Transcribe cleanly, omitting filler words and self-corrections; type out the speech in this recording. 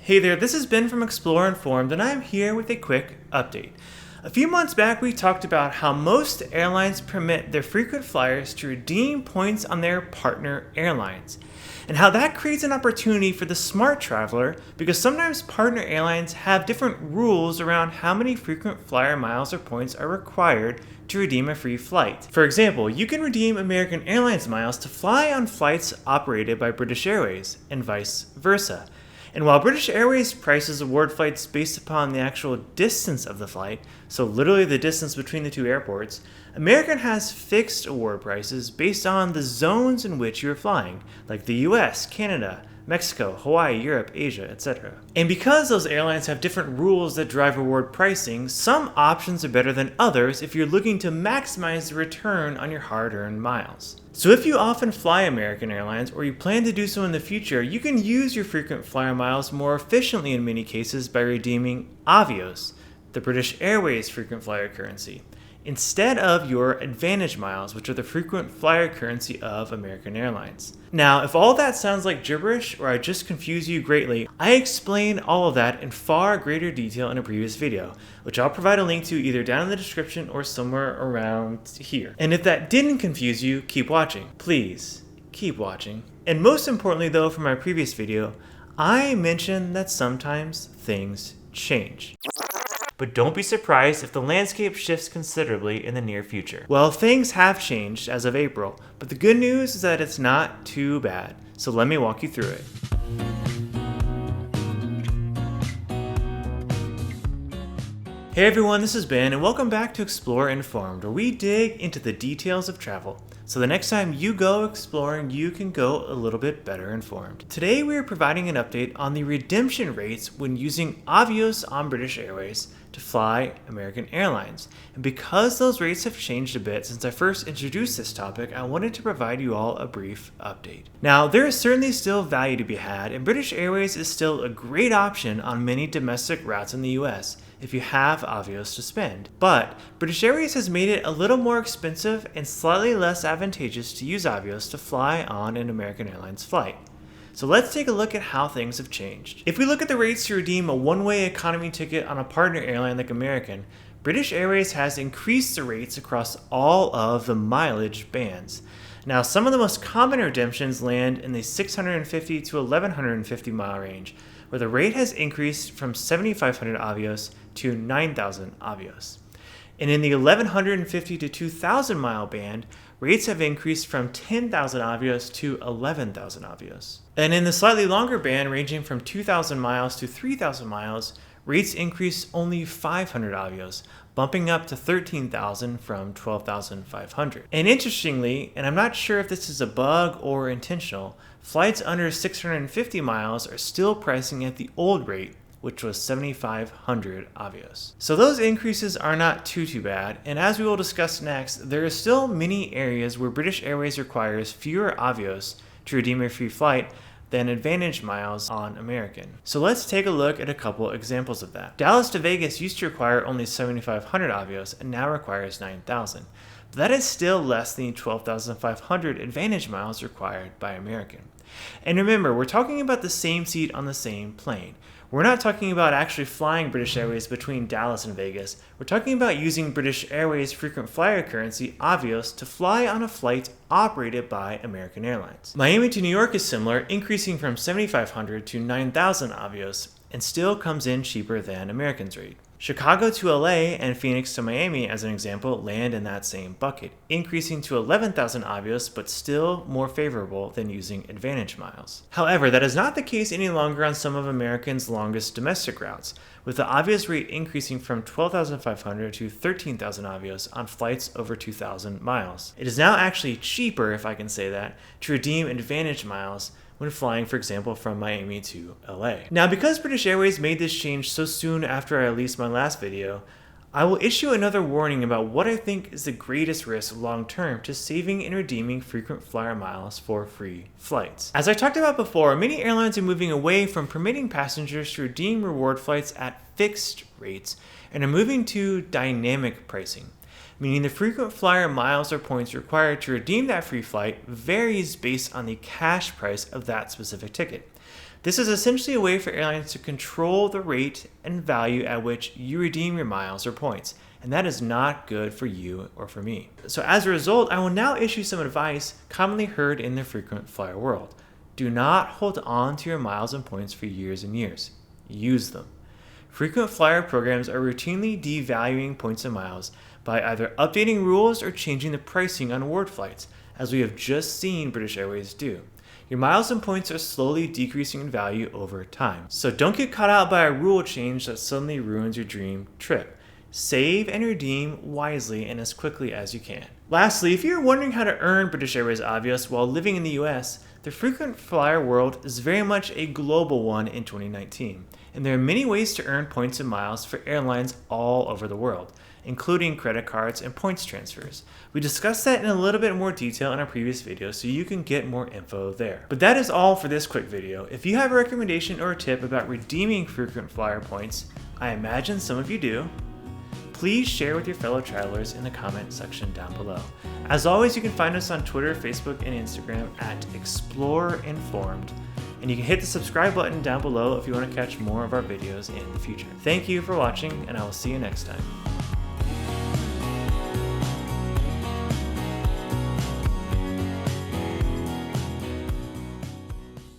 Hey there, this is Ben from ExploreInformed, and I'm here with a quick update. A few months back, we talked about how most airlines permit their frequent flyers to redeem points on their partner airlines, and how that creates an opportunity for the smart traveler because sometimes partner airlines have different rules around how many frequent flyer miles or points are required to redeem a free flight. For example, you can redeem American Airlines miles to fly on flights operated by British Airways, and vice versa. And while British Airways prices award flights based upon the actual distance of the flight, so literally the distance between the two airports, American has fixed award prices based on the zones in which you're flying, like the US, Canada, Mexico, Hawaii, Europe, Asia, etc. And because those airlines have different rules that drive award pricing, some options are better than others if you're looking to maximize the return on your hard-earned miles. So if you often fly American Airlines or you plan to do so in the future, you can use your frequent flyer miles more efficiently in many cases by redeeming Avios, the British Airways frequent flyer currency, instead of your Advantage miles, which are the frequent flyer currency of American Airlines. Now, if all that sounds like gibberish or I just confuse you greatly, I explain all of that in far greater detail in a previous video, which I'll provide a link to either down in the description or somewhere around here. And if that didn't confuse you, keep watching. Please, keep watching. And most importantly though, from my previous video, I mentioned that sometimes things change. But don't be surprised if the landscape shifts considerably in the near future. Well, things have changed as of April, but the good news is that it's not too bad. So let me walk you through it. Hey everyone, this is Ben, and welcome back to ExploreInformed, where we dig into the details of travel. So the next time you go exploring, you can go a little bit better informed. Today we are providing an update on the redemption rates when using Avios on British Airways to fly American Airlines. And because those rates have changed a bit since I first introduced this topic, I wanted to provide you all a brief update. Now, there is certainly still value to be had, and British Airways is still a great option on many domestic routes in the US if you have Avios to spend. But British Airways has made it a little more expensive and slightly less advantageous to use Avios to fly on an American Airlines flight. So let's take a look at how things have changed. If we look at the rates to redeem a one-way economy ticket on a partner airline like American, British Airways has increased the rates across all of the mileage bands. Now, some of the most common redemptions land in the 650 to 1150 mile range, where the rate has increased from 7,500 Avios to 9,000 Avios. And in the 1150 to 2,000 mile band, rates have increased from 10,000 Avios to 11,000 Avios. And in the slightly longer band, ranging from 2,000 miles to 3,000 miles, rates increase only 500 Avios, bumping up to 13,000 from 12,500. And interestingly, and I'm not sure if this is a bug or intentional, flights under 650 miles are still pricing at the old rate, which was 7,500 Avios. So those increases are not too bad, and as we will discuss next, there are still many areas where British Airways requires fewer Avios to redeem a free flight than Advantage miles on American. So let's take a look at a couple examples of that. Dallas to Vegas used to require only 7,500 Avios and now requires 9,000. But that is still less than 12,500 Advantage miles required by American. And remember, we're talking about the same seat on the same plane. We're not talking about actually flying British Airways between Dallas and Vegas. We're talking about using British Airways frequent flyer currency, Avios, to fly on a flight operated by American Airlines. Miami to New York is similar, increasing from 7,500 to 9,000 Avios, and still comes in cheaper than American's rate. Chicago to LA and Phoenix to Miami, as an example, land in that same bucket, increasing to 11,000 Avios, but still more favorable than using Advantage miles. However, that is not the case any longer on some of American's longest domestic routes, with the Avios rate increasing from 12,500 to 13,000 Avios on flights over 2,000 miles. It is now actually cheaper, if I can say that, to redeem Advantage miles when flying, for example, from Miami to LA. Now, because British Airways made this change so soon after I released my last video, I will issue another warning about what I think is the greatest risk long-term to saving and redeeming frequent flyer miles for free flights. As I talked about before, many airlines are moving away from permitting passengers to redeem reward flights at fixed rates and are moving to dynamic pricing, meaning the frequent flyer miles or points required to redeem that free flight varies based on the cash price of that specific ticket. This is essentially a way for airlines to control the rate and value at which you redeem your miles or points, and that is not good for you or for me. So as a result, I will now issue some advice commonly heard in the frequent flyer world. Do not hold on to your miles and points for years and years. Use them. Frequent flyer programs are routinely devaluing points and miles by either updating rules or changing the pricing on award flights, as we have just seen British Airways do. Your miles and points are slowly decreasing in value over time. So don't get caught out by a rule change that suddenly ruins your dream trip. Save and redeem wisely and as quickly as you can. Lastly, if you're wondering how to earn British Airways Avios while living in the US, the frequent flyer world is very much a global one in 2019, and there are many ways to earn points and miles for airlines all over the world, including credit cards and points transfers. We discussed that in a little bit more detail in our previous video, so you can get more info there. But that is all for this quick video. If you have a recommendation or a tip about redeeming frequent flyer points, I imagine some of you do, please share with your fellow travelers in the comment section down below. As always, you can find us on Twitter, Facebook, and Instagram at ExploreInformed, and you can hit the subscribe button down below if you want to catch more of our videos in the future. Thank you for watching, and I will see you next time.